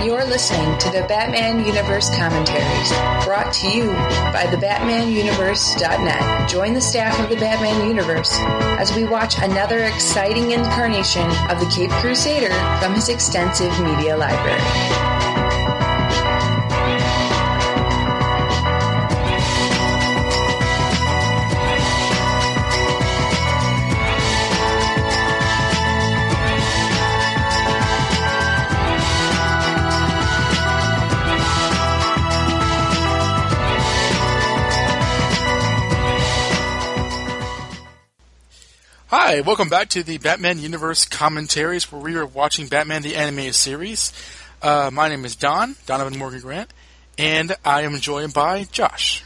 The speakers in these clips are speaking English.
You're listening to the Batman Universe Commentaries, brought to you by thebatmanuniverse.net. Join the staff of the Batman Universe as we watch another exciting incarnation of the Caped Crusader from his extensive media library. Hi, welcome back to the Batman Universe Commentaries, where we are watching Batman the Animated Series. My name is Donovan Morgan Grant, and I am joined by Josh.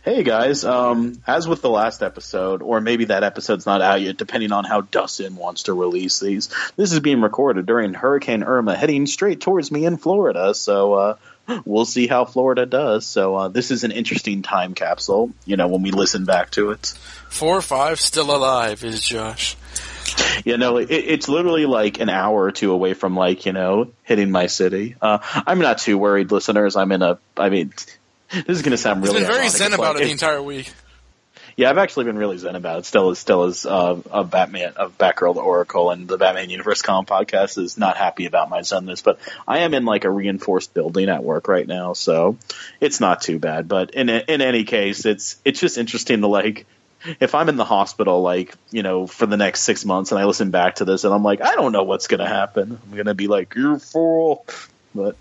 Hey guys, as with the last episode, or maybe that episode's not out yet, depending on how Dustin wants to release these, this is being recorded during Hurricane Irma heading straight towards me in Florida, so we'll see how Florida does. So this is an interesting time capsule, when we listen back to it. 4 or 5 still alive is Josh. It's literally like an hour or two away from hitting my city. I'm not too worried, listeners. This is going to sound really. He's been very ironic. zen about it the entire week. Yeah, I've actually been really zen about it. Still is a Batgirl the Oracle, and the Batman Universe Comm podcast is not happy about my zenness. But I am in a reinforced building at work right now, so it's not too bad. But in any case, it's just interesting to if I'm in the hospital, for the next 6 months, and I listen back to this, and I'm like, I don't know what's going to happen. I'm going to be like, you're a fool. But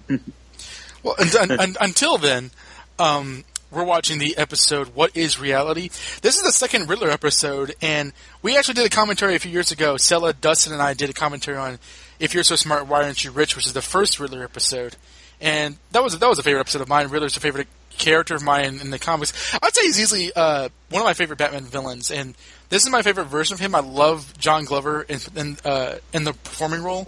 well, until then, we're watching the episode, What is Reality? This is the second Riddler episode, and we actually did a commentary a few years ago. Sella, Dustin, and I did a commentary on If You're So Smart, Why Aren't You Rich?, which is the first Riddler episode. And that was a favorite episode of mine. Riddler's a favorite character of mine in the comics. I'd say he's easily one of my favorite Batman villains, and this is my favorite version of him. I love John Glover in the performing role.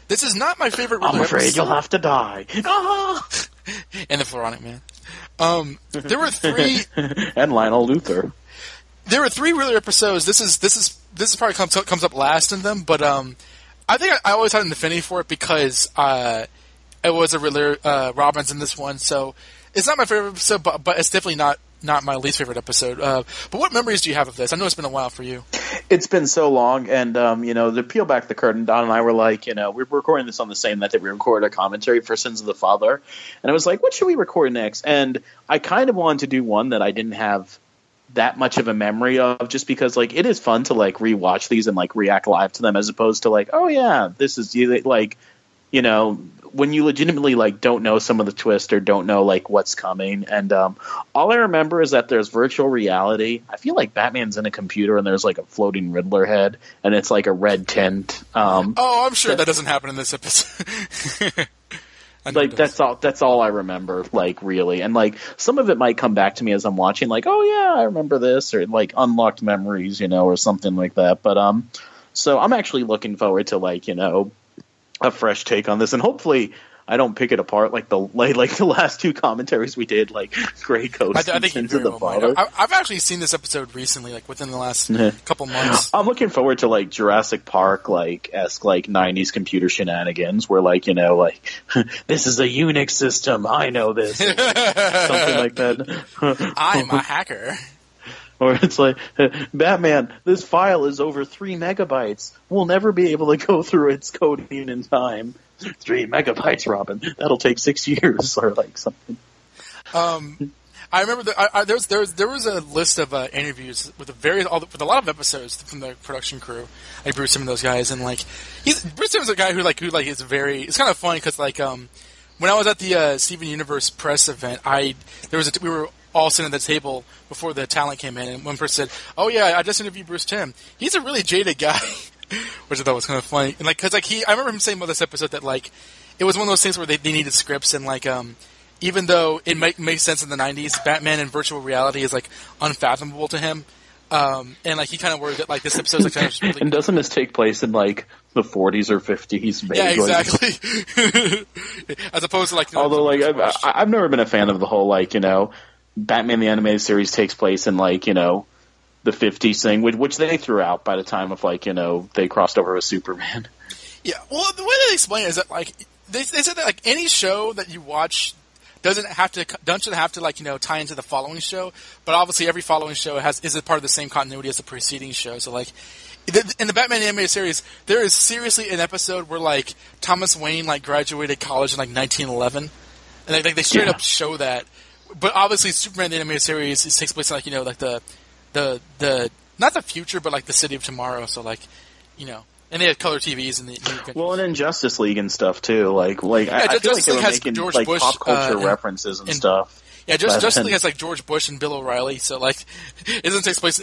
This is not my favorite Riddler I'm afraid episode. you'll have to die. And the Floronic Man. There were 3 and Lionel Luthor. There were 3 Riddler episodes. This is probably comes up last in them, but I think I always had an affinity for it because it was a Riddler Robin's in this one, so it's not my favorite episode, but it's definitely not my least favorite episode. But what memories do you have of this? I know it's been a while for you. It's been so long, and to peel back the curtain, Don and I were we're recording this on the same night that we recorded a commentary for Sins of the Father, and I was like, what should we record next? And I kind of wanted to do one that I didn't have that much of a memory of, just because it is fun to rewatch these and react live to them, as opposed to oh yeah, this is when you legitimately don't know some of the twist or don't know what's coming. And all I remember is that there's virtual reality. I feel like Batman's in a computer and there's a floating Riddler head, and it's a red tint. I'm sure that doesn't happen in this episode. That's all I remember, really. And some of it might come back to me as I'm watching, oh yeah, I remember this, or unlocked memories, or something like that. But so I'm actually looking forward to a fresh take on this, and hopefully I don't pick it apart like the last 2 commentaries we did, Grey Coast I think and Sins of the Father. I've actually seen this episode recently, within the last couple months. I'm looking forward to Jurassic Park esque 90s computer shenanigans where this is a Unix system, I know this, something like that. I'm a hacker. Or it's Batman, this file is over 3 megabytes. We'll never be able to go through its coding in time. 3 megabytes, Robin. That'll take 6 years, or something. I remember there was a list of interviews with with a lot of episodes from the production crew, Bruce Timm and those guys, and Bruce Timm is a guy who is very. It's kind of funny because when I was at the Steven Universe press event, we were all sitting at the table before the talent came in, and one person said, "Oh yeah, I just interviewed Bruce Timm. He's a really jaded guy," which I thought was kind of funny. And because I remember him saying about this episode that it was one of those things where they needed scripts, and even though it makes sense in the '90s, Batman in virtual reality is unfathomable to him. And he kind of worried that this episode's kind of really. And doesn't this take place in the 40s or 50s? Vaguely? Yeah, exactly. As opposed to although I've never been a fan of the whole Batman the Animated Series takes place in the 50s thing, which they threw out by the time of they crossed over with Superman. Yeah, well, the way they explain it is that, like, they said that, like, any show that you watch doesn't have to like, tie into the following show, but obviously every following show is a part of the same continuity as the preceding show. So, like, in the Batman animated series, there is seriously an episode where, like, Thomas Wayne, like, graduated college in, like, 1911, and they straight up show that. But obviously, Superman the animated series takes place in, like, like the not the future, but like the city of tomorrow. So, like, and they had color TVs in the well, and in Justice League and stuff too. Like I feel like they were making George like Bush, pop culture references and stuff. Yeah, Justice League has like George Bush and Bill O'Reilly. So, like, it doesn't take place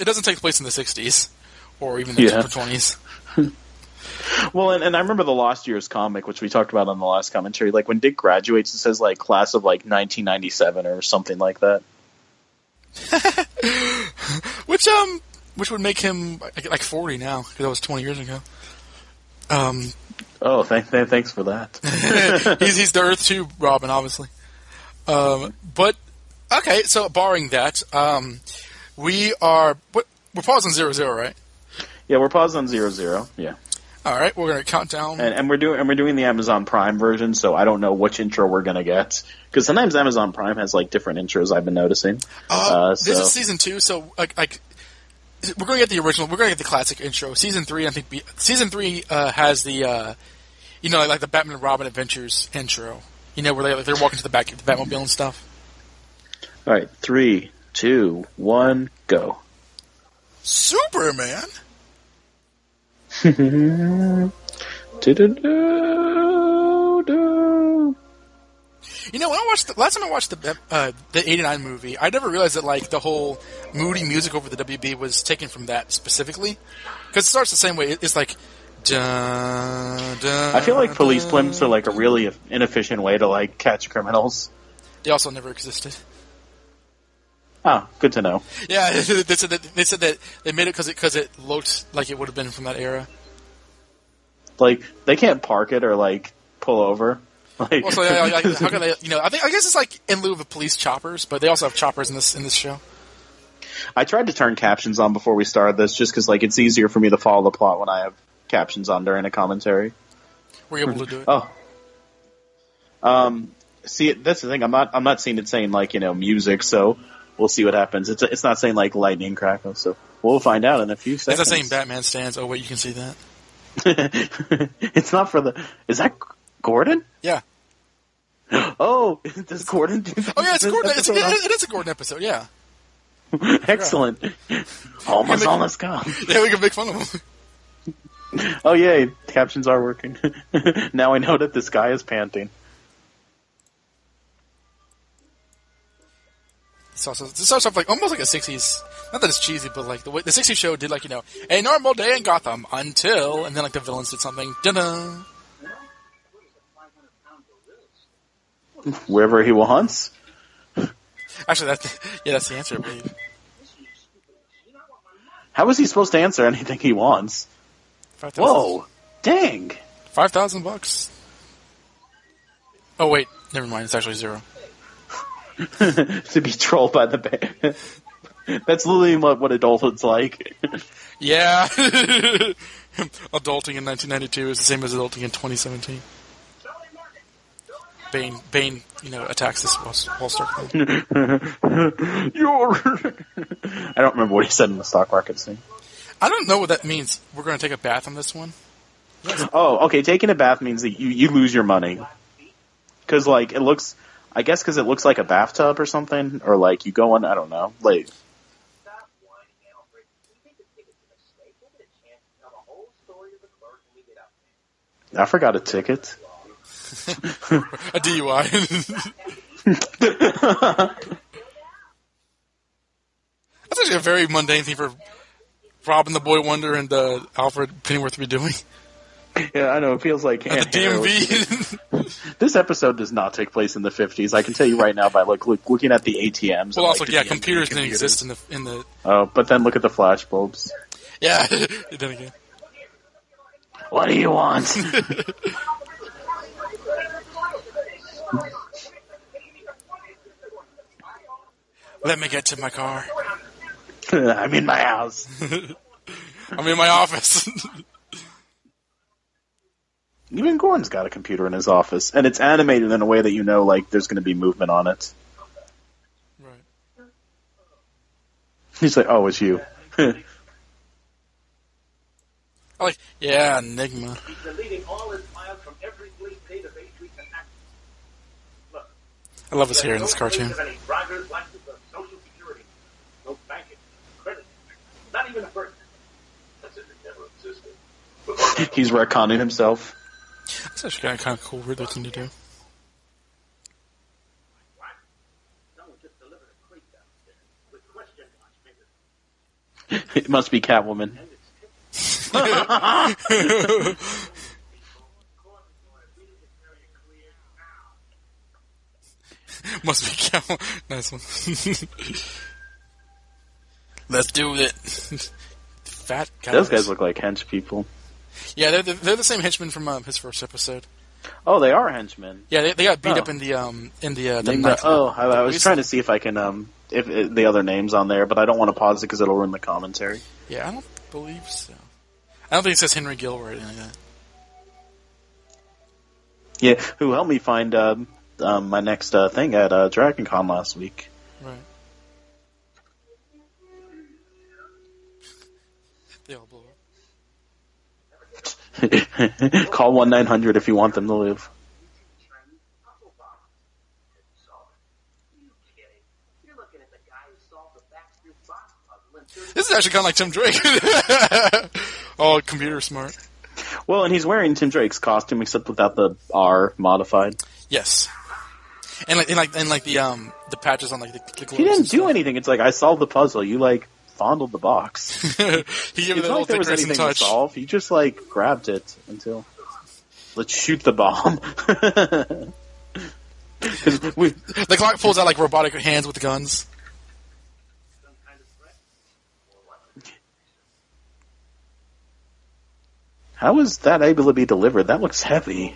in the 60s or even the 20s. Well, and I remember the Lost Years comic, which we talked about on the last commentary. Like, when Dick graduates, it says like class of like 1997 or something like that. Which would make him like 40 now, because that was 20 years ago. Thanks for that. he's the Earth 2 Robin, obviously. But okay, so barring that, we're paused on 0-0, right? Yeah, we're paused on 0-0. Yeah. All right, we're gonna count down, and we're doing the Amazon Prime version, so I don't know which intro we're gonna get, because sometimes Amazon Prime has like different intros. I've been noticing. This is season 2, so like we're going to get the original. We're going to get the classic intro. Season 3, I think. Season 3 has the like the Batman and Robin Adventures intro. Where they're walking to the Batmobile and stuff. All right, 3, 2, 1, go. Superman. When last time I watched the '89 movie, I never realized that like the whole moody music over the WB was taken from that specifically, because it starts the same way. It's like, dun, dun, I feel like police dun, blimps are like a really inefficient way to like catch criminals. They also never existed. Oh, good to know. Yeah, they said that they made it because it looked like it would have been from that era. Like, they can't park it or like pull over. Like, also, how can they? I guess it's like in lieu of the police choppers, but they also have choppers in this show. I tried to turn captions on before we started this, just because like it's easier for me to follow the plot when I have captions on during a commentary. Were you able to do it? Oh, see, that's the thing. I'm not seeing it saying like music, so we'll see what happens. It's not saying like lightning crackle, so we'll find out in a few seconds. It's not saying Batman stands. Oh wait, you can see that. It's not for the. Is that Gordon? Yeah. Oh, does Gordon do that? Oh yeah, it's Gordon. It is a Gordon episode. Yeah. Excellent. Almost gone. Yeah, we can make fun of him. Oh yay, captions are working. Now I know that this guy is panting. This starts off like almost like a '60s. Not that it's cheesy, but like the way the '60s show did, like a normal day in Gotham until, and then like the villains did something. Da-da. Wherever he wants. Actually, that's the answer, I believe. How is he supposed to answer anything he wants? 5,000. Whoa, dang! $5,000. Oh wait, never mind. It's actually 0. To be trolled by the band. That's literally what adulthood's like. Yeah. Adulting in 1992 is the same as adulting in 2017. Bane, attacks this Wall Street thing. I don't remember what he said in the stock market scene. I don't know what that means. We're going to take a bath on this one? Yes. Oh, okay. Taking a bath means that you lose your money. Because, like, it looks... I guess because it looks like a bathtub or something. Or, like, you go in... I don't know. Like... I forgot a ticket. A DUI. That's actually a very mundane thing for Robin the Boy Wonder and Alfred Pennyworth to be doing. Yeah, I know. It feels like... At the DMV. This episode does not take place in the 50s. I can tell you right now by looking at the ATMs. Well, and, also, like, computers didn't exist in the... Oh, but then look at the flash bulbs. Yeah, it did again. What do you want? Let me get to my car. I'm in my house. I'm in my office. Even Gordon's got a computer in his office, and it's animated in a way that you know, like, there's going to be movement on it. Right. He's like, oh, it's you. Yeah, Enigma. He's deleting all his files from every fleet database we can access. Look, I love his hair in this cartoon. There's no any driver's license or social security. No banking, credit, not even a birth. That's if it never existed. He's retconning himself. That's actually kind of cool, weird thing to do. What? Someone just delivered a crate downstairs with question marks fingers. It must be Catwoman. Must be cow. Nice one. Let's do it. Fat guys. Those guys look like hench people. Yeah, they're the same henchmen from his first episode. Oh, they are henchmen. Yeah, they got beat up in the I was trying to see if I can if the other names on there, but I don't want to pause it because it'll ruin the commentary. Yeah, I don't believe so. I don't think it says Henry Gilroy or anything like that. Yeah, who helped me find my next thing at Dragon Con last week. Right. They all blow up. Call 1-900 if you want them to live. This is actually kind of like Tim Drake. Oh, computer smart. Well, and he's wearing Tim Drake's costume except without the R modified. Yes. And the patches on the gloves. He didn't do anything. It's like I solved the puzzle. You fondled the box. He gave it It's that not old like there was anything touch. to solve. He just grabbed it until let's shoot the bomb. The clock pulls out robotic hands with the guns. How is that able to be delivered? That looks heavy.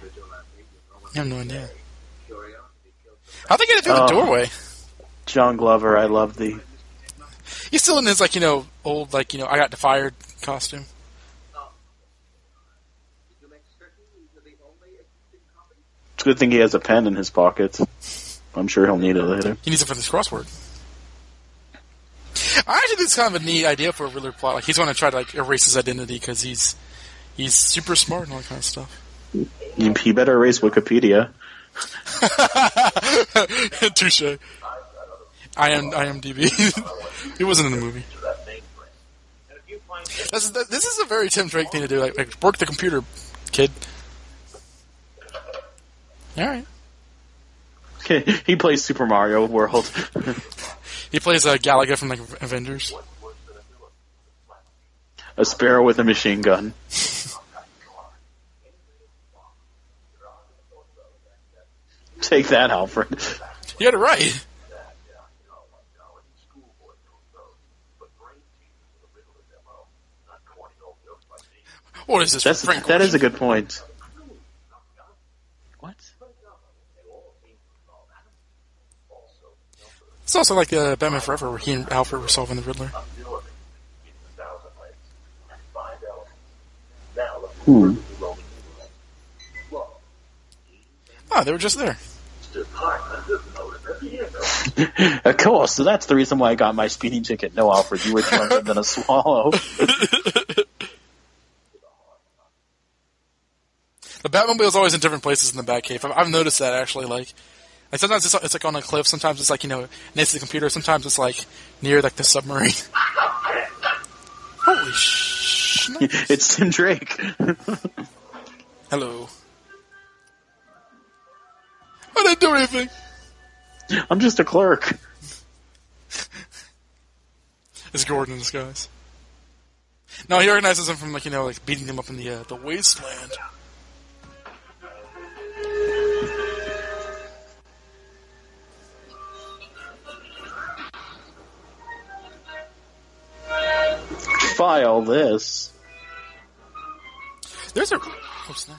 I have no idea. How'd they get it through the doorway? John Glover, I love thee. He's still in his old I got fired costume. It's a good thing he has a pen in his pocket. I'm sure he'll need it later. He needs it for this crossword. I actually think it's kind of a neat idea for a Riddler plot. Like he's going to try to erase his identity because he's super smart and all that kind of stuff. He better erase Wikipedia. Touche. IMDb. He wasn't in the movie. This is a very Tim Drake thing to do. Work the computer, kid. All right. He plays Super Mario World. He plays Galaga from Avengers. A sparrow with a machine gun. Take that, Alfred. You got it right. What is this? That is a good point. What? It's also like Batman Forever, where he and Alfred were solving the Riddler. Oh, they were just there. Of course, so that's the reason why I got my speeding ticket. No, Alfred, you were drunker than a swallow. The Batmobile is always in different places in the Batcave. I've noticed that actually. Like sometimes it's on a cliff. Sometimes it's next to the computer. Sometimes it's near the submarine. Holy sh! It's Tim Drake. Hello. I didn't do anything. I'm just a clerk. It's Gordon in disguise. No, he recognizes him from beating him up in the wasteland. File this. There's a... Oh, snap.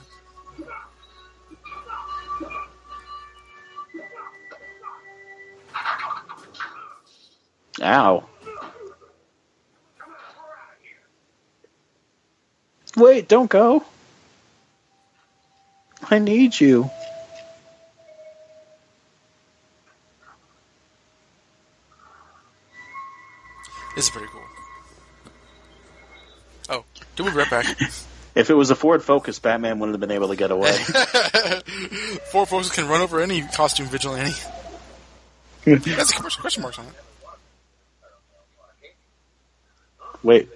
Ow. Wait, don't go. I need you. This is pretty cool. Oh, we'll be right back. If it was a Ford Focus, Batman wouldn't have been able to get away. Ford Focus can run over any costume vigilante. That's a question marks on it. Wait.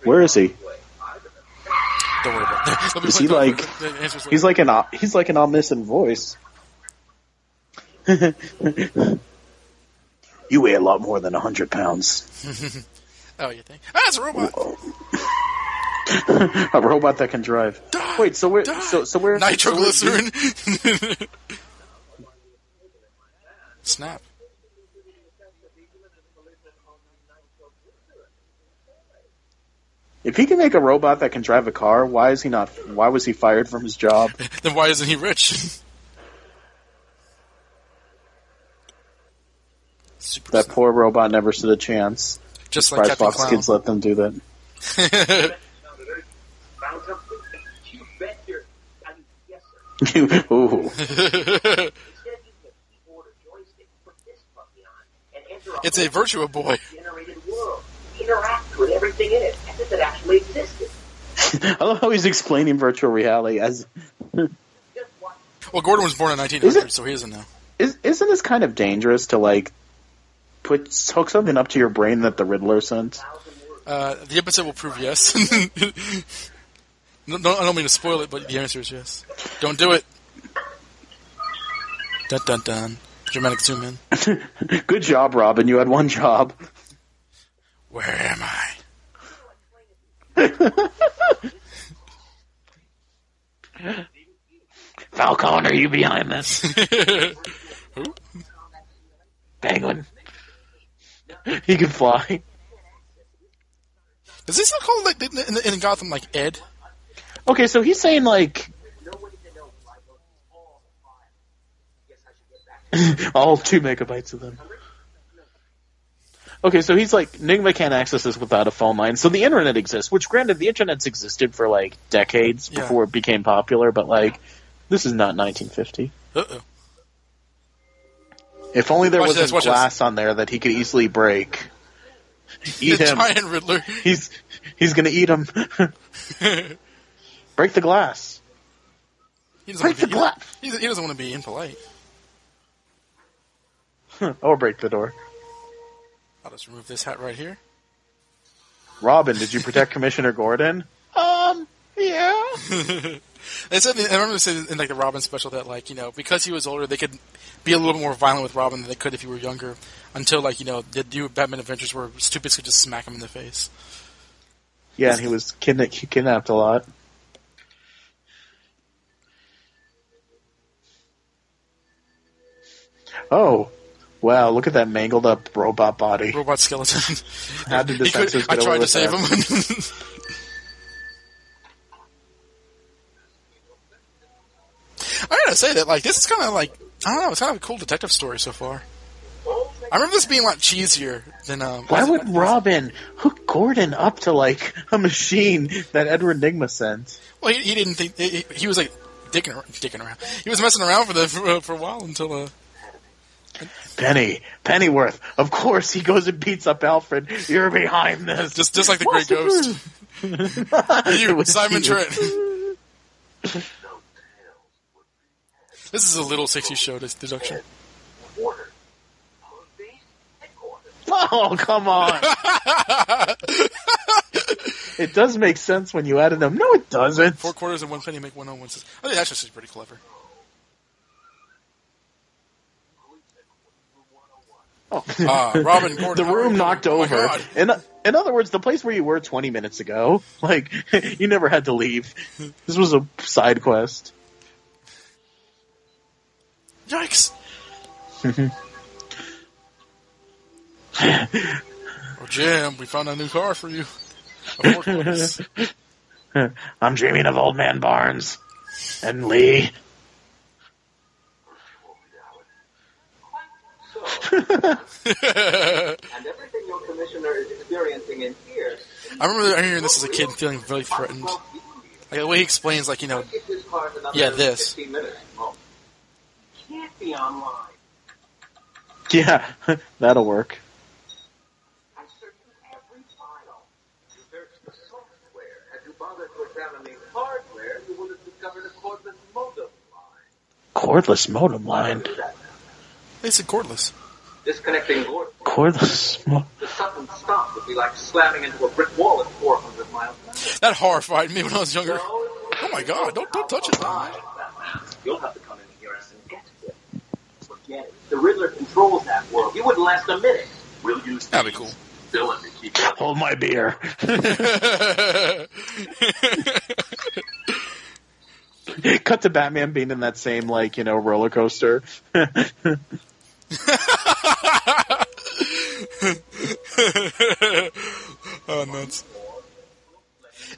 Where is he? Don't worry about that. Is he like... He's like an omniscient voice. You weigh a lot more than 100 pounds. Oh, you think? Ah, it's a robot. A robot that can drive. Die, wait, so where? die. So where? Nitroglycerin. Snap. If he can make a robot that can drive a car, why is he not? Why was he fired from his job? Then why isn't he rich? Super That snap. poor robot never stood a chance. Just like Captain Fox Clown. kids let them do that. Found something? You bet your... I mean, yes, sir. Ooh. Instead, you can keyboard or joystick, put this puppy on, and enter a It's a Virtua Boy. generated world. Interact with everything in it as if it actually existed. I love how he's explaining virtual reality as. Just watch. Well, Gordon was born in 1900, so he doesn't know. Isn't this kind of dangerous to like hook something up to your brain that the Riddler sent? The episode will prove yes. No, I don't mean to spoil it, but the answer is yes. Don't do it. Dun dun dun. Dramatic zoom in. Good job, Robin. You had one job. Where am I? Falcon, are you behind this? Who? Penguin. He can fly. Does he still call like in Gotham like Ed? Okay, so he's saying like all 2 megabytes of them. Okay, so he's like, Nigma can't access this without a phone line. So the internet exists, which granted, the internet's existed for like decades before it became popular, but like, this is not 1950. Uh-oh. If only there Watch wasn't this. glass on there that he could easily break. Eat The him. giant Riddler. He's gonna eat him. Break the glass. He doesn't Break wanna the glass. He doesn't want to be impolite. Or break the door. I'll just remove this hat right here. Robin, did you protect Commissioner Gordon? Yeah. They said, I remember they said in like the Robin special that like, you know, because he was older, they could be a little bit more violent with Robin than they could if he were younger. Until like, you know, the new Batman Adventures where Stupid could just smack him in the face. Yeah, and he was kidnapped a lot. Oh, wow! Look at that mangled up robot body. Robot skeleton. How did the censors I get tried away to with save that? him. I gotta say that, like, this is kind of like, I don't know, it's kind of a cool detective story so far. I remember this being a lot cheesier than, Why would Robin hook Gordon up to, like, a machine that Edward Nygma sent? Well, he didn't think, he was, like, dicking around. He was messing around for a while until, Pennyworth. Of course, he goes and beats up Alfred. You're behind this. just like the Great Ghost. You, Simon Trent. This is a little 60s show deduction. Oh, come on. It does make sense when you added them. No, it doesn't. 4 quarters and 1 penny make 101 cents. I think that's just pretty clever. Oh. Robin Gordon. The room knocked Oh my over. God. In other words, the place where you were 20 minutes ago, like, you never had to leave. This was a side quest. Yikes! Oh, Jim, we found a new car for you. A 4 quarters. I'm dreaming of Old Man Barnes and Lee. And everything your commissioner is experiencing in here. I remember hearing this as a kid and feeling really threatened. Like, the way he explains, like, you know, cars another Yeah, this. 15 minutes. Oh. Can't be online. Yeah, that'll work. I searched every file. You searched the software. Had you bothered to examine the hardware, you would have discovered a cordless modem line. Cordless modem line. They said cordless. Disconnecting Cordless. the sudden stop would be like slamming into a brick wall at 400 miles an hour. That horrified me when I was younger. Oh my god! Don't touch it. You'll have to come in here and get it. Forget it. The Riddler controls that world. He wouldn't last a minute. We'll use That'd be cool. villain to keep Hold my beer. Cut to Batman being in that same, roller coaster. Oh, nuts.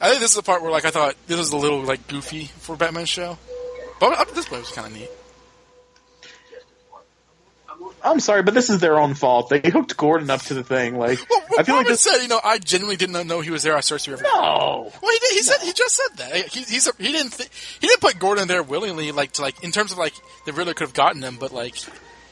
I think this is the part where, I thought this was a little, goofy for Batman's show. But up to this point, it was kind of neat. I'm sorry, but this is their own fault. They hooked Gordon up to the thing. I feel like this said, I genuinely didn't know he was there. I searched through everything. No. Well, he just said that. He didn't put Gordon there willingly, in terms of the Riddler could have gotten him, but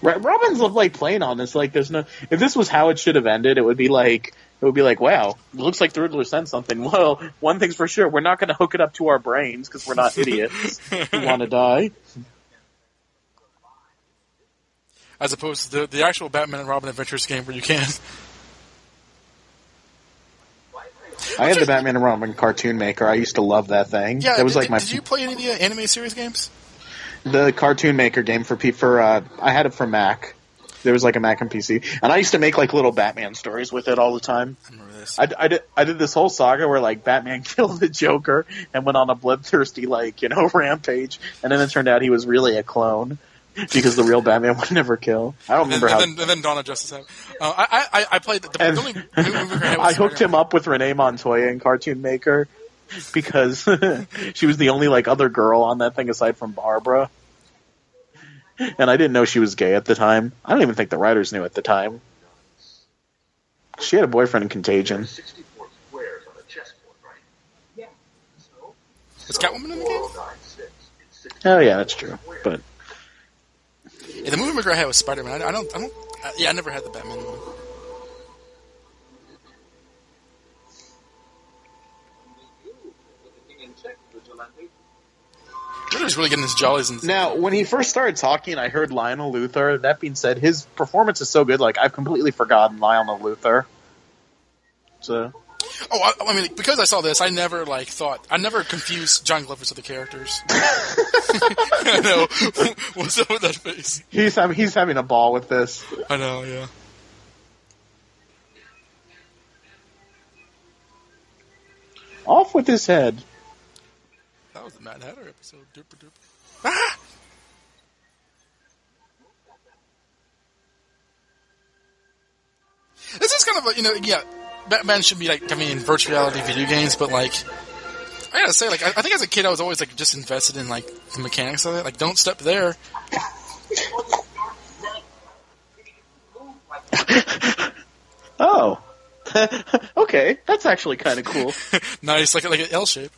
Right, Robin's playing on this. There's no. If this was how it should have ended, it would be like, wow, it looks like the Riddler sent something. Well, one thing's for sure, we're not going to hook it up to our brains because we're not idiots who want to die. as opposed to the actual Batman and Robin Adventures game where you can. I had the Batman and Robin Cartoon Maker. I used to love that thing. Yeah, that was did you play any of the anime series games? The Cartoon Maker game I had it for Mac. There was a Mac and PC, and I used to make little Batman stories with it all the time. I remember this. I did this whole saga where Batman killed the Joker and went on a bloodthirsty rampage, and then it turned out he was really a clone because the real Batman would never kill. I don't remember how. And then Dawn of Justice happened. I played the only movie I hooked him up with Renee Montoya in Cartoon Maker because she was the only other girl on that thing aside from Barbara. And I didn't know she was gay at the time. I don't even think the writers knew at the time. She had a boyfriend in Contagion. 64 squares on a chessboard, right? Yeah. Is Catwoman in the game? Oh yeah, that's true. But yeah, the movie McGraw had was Spider-Man. I never had the Batman one. Ritter's really getting his jollies in. Now, when he first started talking, I heard Lionel Luthor. That being said, his performance is so good. I've completely forgotten Lionel Luthor. So. Oh, I mean, because I saw this, I never I never confused John Glover's with the characters. I know. What's up with that face? He's having a ball with this. I know, yeah. Off with his head. That was the Mad Hatter episode. Duper duper. Ah! This is kind of Batman should be coming in virtual reality video games, but I gotta say, I think as a kid I was always just invested in the mechanics of it. Don't step there. Oh. Okay, that's actually kind of cool. Nice, like an L shape.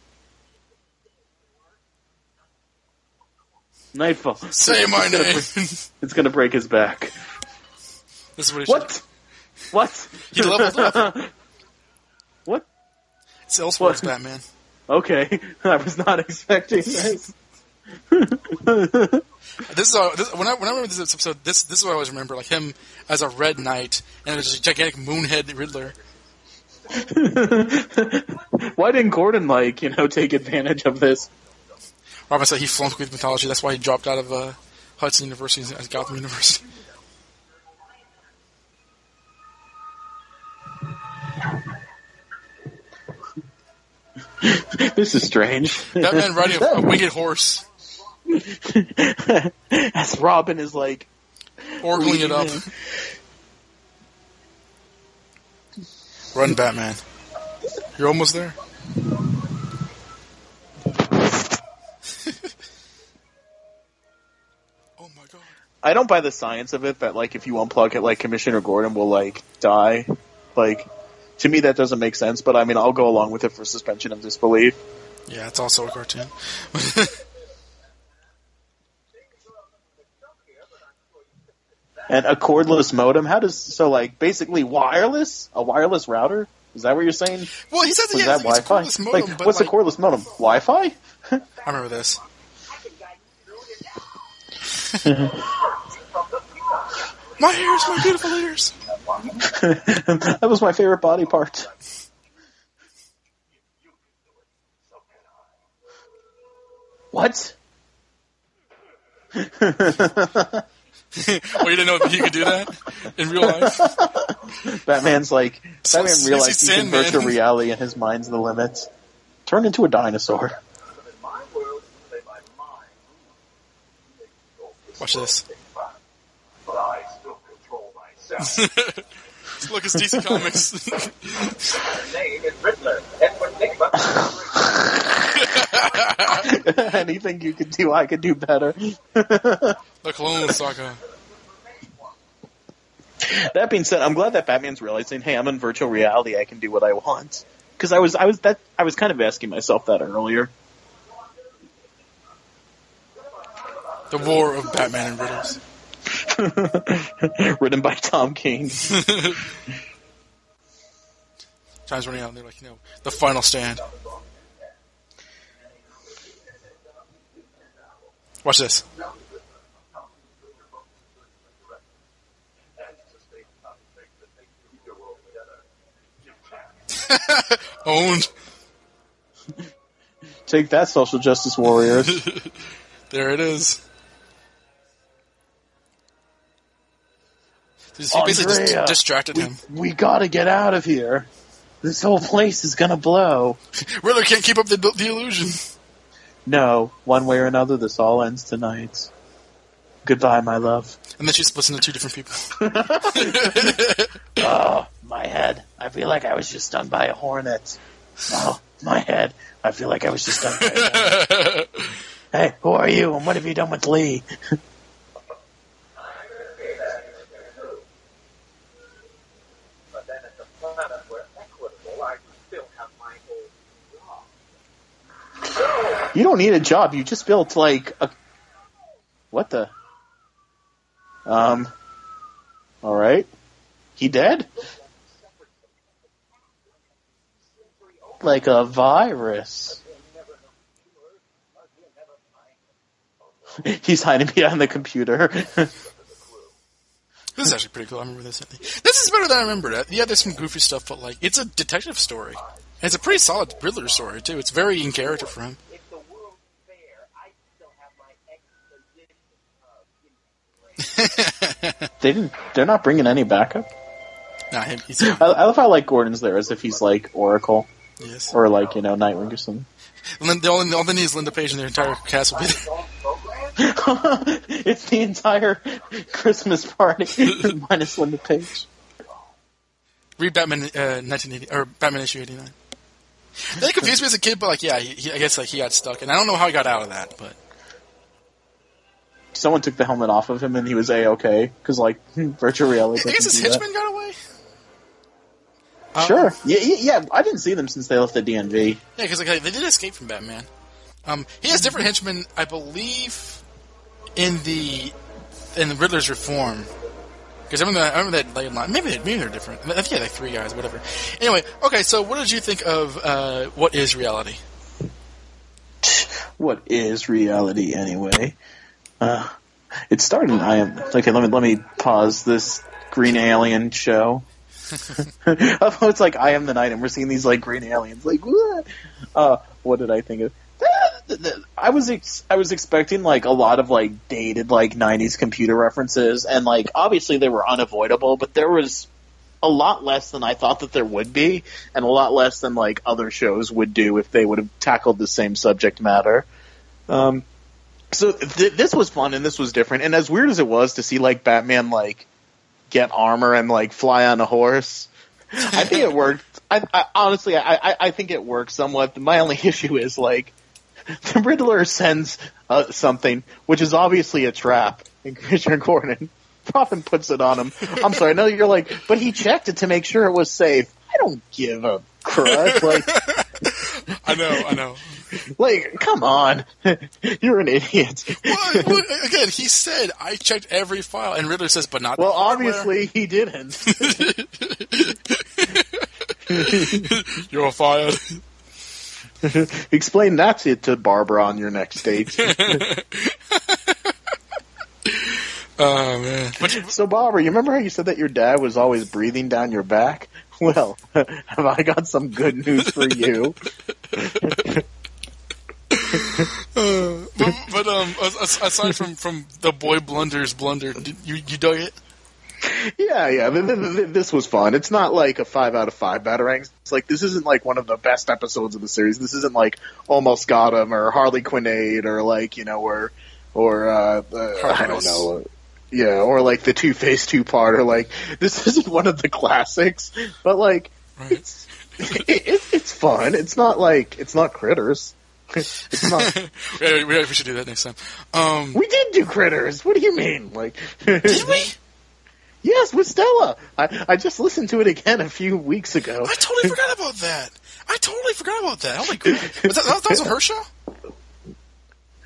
Nightfall. Say my name. It's gonna break his back. This is what he should. What? He leveled up. What? It's Elseworlds Batman. Okay, I was not expecting this. When I remember this episode, this is what I always remember, him as a Red Knight and there's a gigantic Moonhead Riddler. Why didn't Gordon take advantage of this? Robin said he flunked with mythology. That's why he dropped out of Hudson University as Gotham University. This is strange. Batman riding a winged horse. As Robin is orgling it up. Run, Batman. You're almost there. Oh my god. I don't buy the science of it that if you unplug it, Commissioner Gordon will die. To me that doesn't make sense, but I mean I'll go along with it for suspension of disbelief. Yeah, it's also a cartoon. And a cordless modem? Basically wireless? A wireless router? Is that what you're saying? Well, he says he has a cordless modem, but what's a cordless modem? Wi-Fi? I remember this. My ears, my beautiful ears. That was my favorite body part. What? Well, you didn't know that he could do that in real life? Batman realized he can Sandman. virtual reality and his mind's the limit. Turn into a dinosaur. Watch this. But I still control myself. Look, it's DC Comics. My name is Riddler. Edward Nigma. Anything you could do, I could do better. The Clone Saga. That being said, I'm glad that Batman's realizing, hey, I'm in virtual reality, I can do what I want. Because I was kind of asking myself that earlier. The War of Batman and Riddles. Written by Tom King. Time's running out, and they're like, the final stand. Watch this. Owned. Take that, social justice warriors. There it is. He basically just distracted him. We gotta get out of here. This whole place is gonna blow. Riddler can't keep up the illusion. No, one way or another, this all ends tonight. Goodbye, my love. And then she splits into two different people. Oh, my head. I feel like I was just stung by a hornet. Oh, my head. I feel like I was just stung by a hornet. Hey, who are you, and what have you done with Lee? But then at the planet where equitable, I still have my old job. You don't need a job. You just built, like, a... What the... Alright. He dead? Like a virus. He's hiding behind the computer. This is actually pretty cool. I remember this. This is better than I remembered. Yeah, there's some goofy stuff, but like it's a detective story. And it's a pretty solid Riddler story too. It's very in character for him. If the world's fair, I still have my exposition of They're not bringing any backup? Nah, he's I love how, like, Gordon's there as if he's, like, Oracle. Yes. Or, like, Nightwing or something. And then all they need is Linda Page and their entire cast will be there. It's the entire Christmas party minus Linda Page. Read Batman 1980 or Batman issue 89. They confused me as a kid, but like, yeah, I guess like he got stuck, and I don't know how he got out of that, but Someone took the helmet off of him and he was A-okay because like virtual reality. I guess his henchmen got away. Sure. Yeah. I didn't see them since they left the DMV. Yeah, because like, they did escape from Batman. He has different henchmen, I believe, in the Riddler's Reform. Because I remember that like, maybe they're different. I think like 3 guys, whatever. Anyway, okay. So, what did you think of What Is Reality? What is reality anyway? It started. Okay. Let me pause this green alien show. It's like I Am the Night, and we're seeing these like green aliens. Like, what? What did I think of? I was expecting like a lot of like dated like 90s computer references, and like obviously they were unavoidable, but there was a lot less than I thought that there would be, and a lot less than like other shows would do if they would have tackled the same subject matter. So this was fun and this was different, and as weird as it was to see like Batman like get armor and like fly on a horse, I think it worked. I honestly think it worked somewhat. My only issue is like the Riddler sends something, which is obviously a trap, and Commissioner Gordon often puts it on him. I'm sorry, I know you're like, but he checked it to make sure it was safe. I don't give a crud. Like, I know. Like, come on. You're an idiot. Well, again, he said, I checked every file, and Riddler says, but not Well, the hardware. obviously he didn't. You're fired. Explain that to Barbara on your next date. Oh, man. So, Barbara, you remember how you said that your dad was always breathing down your back? Well, have I got some good news for you? But aside from the boy blunder's blunder, you dug it? Yeah. This was fun. It's not like a 5 out of 5 Batarangs. It's like, this isn't like one of the best episodes of the series. This isn't like Almost Got Him or Harley Quinn or like, you know, or I don't know. Yeah, or like the Two-Face 2-part, or like, this isn't one of the classics, but like, right. it's fun. It's not Critters. It's not. we should do that next time. We did do Critters. What do you mean? Like, did we? Yes, with Stella. I just listened to it again a few weeks ago. I totally forgot about that. Oh my god. That was on her show?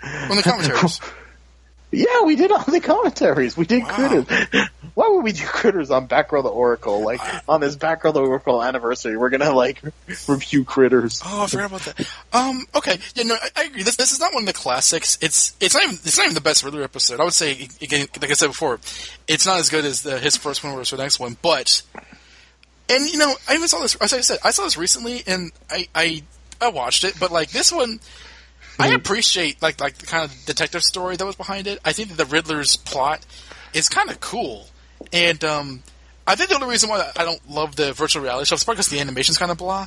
On the commentaries. Yeah, we did all the commentaries. We did Critters. Why would we do Critters on Batgirl the Oracle? Like, on this Batgirl the Oracle anniversary, we're gonna, like, review Critters. Oh, I forgot about that. Okay. Yeah, no, I agree. This is not one of the classics. It's not even the best Riddler episode. I would say, again, like I said before, it's not as good as his first one or the next one, but, and, you know, I even saw this, as I said, I saw this recently, and I watched it, but, like, this one, I appreciate like the kind of detective story that was behind it. I think that the Riddler's plot is kind of cool, and I think the only reason why I don't love the virtual reality show is probably because the animation's kind of blah.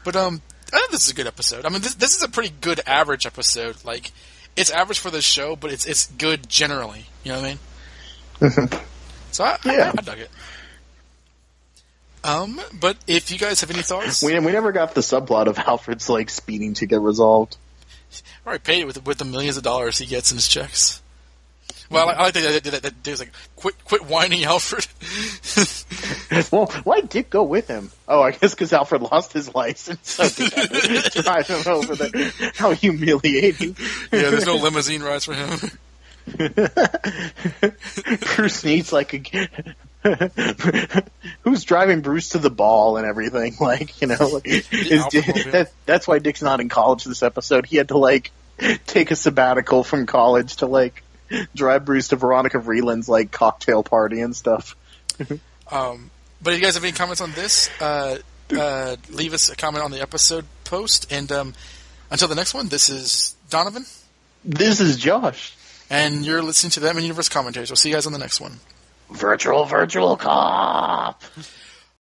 But I think this is a good episode. I mean, this is a pretty good average episode. Like, it's average for the show, but it's good generally. You know what I mean? So I dug it. But if you guys have any thoughts, we never got the subplot of Alfred's like speeding to get resolved. All right, paid with the millions of dollars he gets in his checks. Well, I like that dude's like, quit whining, Alfred. Well, why'd Dick go with him? Oh, I guess because Alfred lost his license, so he had to drive him over there. How humiliating. Yeah, there's no limousine rides for him. Bruce needs like who's driving Bruce to the ball and everything, like, you know, like, that's why Dick's not in college this episode. He had to like take a sabbatical from college to like drive Bruce to Veronica Vreeland's like cocktail party and stuff. But if you guys have any comments on this, leave us a comment on the episode post, and until the next one, this is Donovan. This is Josh. And you're listening to the Batman Universe commentaries. We'll see you guys on the next one. Virtual cop.